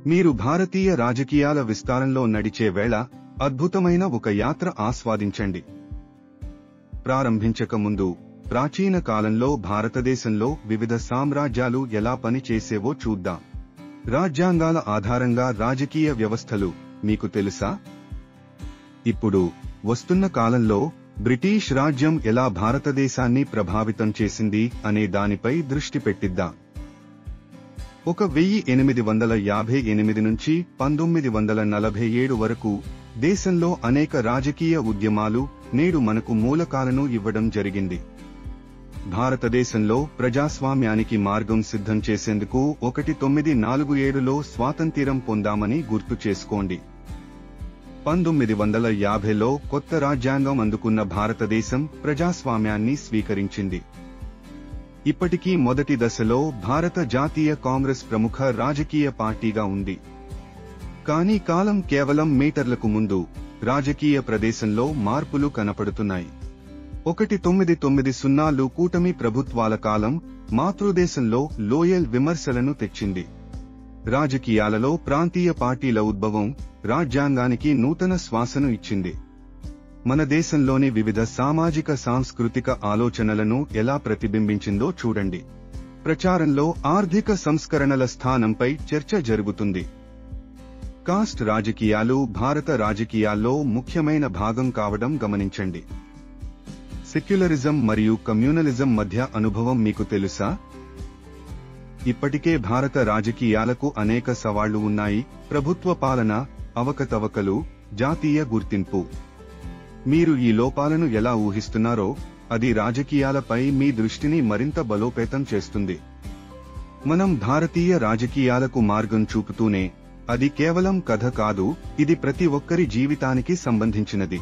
మీరు భారతీయ రాజకీయాల విస్తారంలో నడిచే వేళ అద్భుతమైన ఒక యాత్ర ఆస్వాదించండి. ప్రారంభించక ముందు ప్రాచీన కాలంలో భారతదేశంలో వివిధ సామ్రాజ్యాలు ఎలా పనిచేసేవో చూద్దాం. రాజ్యాంగాల ఆధారంగా రాజకీయ వ్యవస్థలు మీకు తెలుసా? ఇప్పుడు వస్తున్న కాలంలో బ్రిటిష్ రాజ్యం ఎలా భారతదేశాన్ని ప్రభావితం చేసింది అనే దానిపై దృష్టి పెట్టిద్దాం. 1858 నుంచి 1947 వరకు దేశంలో అనేక రాజకీయ ఉద్యమాలు నేడు మనకు మూలకాలను ఇవ్వడం జరిగింది. భారతదేశంలో ప్రజాస్వామ్యానికి మార్గం సిద్ధం చేసేందుకు 1947లో స్వాతంత్ర్యం పొందామని గుర్తు చేసుకోండి. 1950లో కొత్త రాజ్యాంగం అందుకున్న భారతదేశం ప్రజాస్వామ్యాన్ని స్వీకరించింది. ఇప్పటికీ మొదటి దశలో భారత జాతీయ కాంగ్రెస్ ప్రముఖ రాజకీయ పార్టీగా ఉంది. కానీ కాలం కేవలం మీటర్లకు ముందు రాజకీయ ప్రదేశంలో మార్పులు కనపడుతున్నాయి. 1990 కూటమి ప్రభుత్వాల కాలం మాతృదేశంలో లోయల్ విమర్శలను తెచ్చింది. రాజకీయాలలో ప్రాంతీయ పార్టీల ఉద్భవం రాజ్యాంగానికి నూతన శ్వాసను ఇచ్చింది. మన దేశంలోని వివిధ సామాజిక సాంస్కృతిక ఆలోచనలను ఎలా ప్రతిబింబించిందో చూడండి. ప్రచారంలో ఆర్థిక సంస్కరణల స్థానంపై చర్చ జరుగుతుంది. కాస్ట్ రాజకీయాలు భారత రాజకీయాల్లో ముఖ్యమైన భాగం కావడం గమనించండి. సెక్యులరిజం మరియు కమ్యూనలిజం మధ్య అనుభవం మీకు తెలుసా? ఇప్పటికే భారత రాజకీయాలకు అనేక సవాళ్లు ఉన్నాయి. ప్రభుత్వ పాలన, అవకతవకలు, జాతీయ గుర్తింపు. మీరు ఈ లోపాలను ఎలా ఊహిస్తున్నారో అది రాజకీయాలపై మీ దృష్టిని మరింత బలోపేతం చేస్తుంది. మనం భారతీయ రాజకీయాలకు మార్గం చూపుతూనే అది కేవలం కథ కాదు, ఇది ప్రతి ఒక్కరి జీవితానికి సంబంధించినది.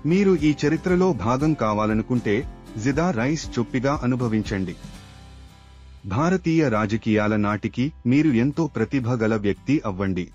మీరు ఈ చరిత్రలో భాగం కావాలనుకుంటే జిదా రైస్ చొప్పిగా అనుభవించండి. భారతీయ రాజకీయాల నాటికి మీరు ఎంతో ప్రతిభ గల వ్యక్తి అవ్వండి.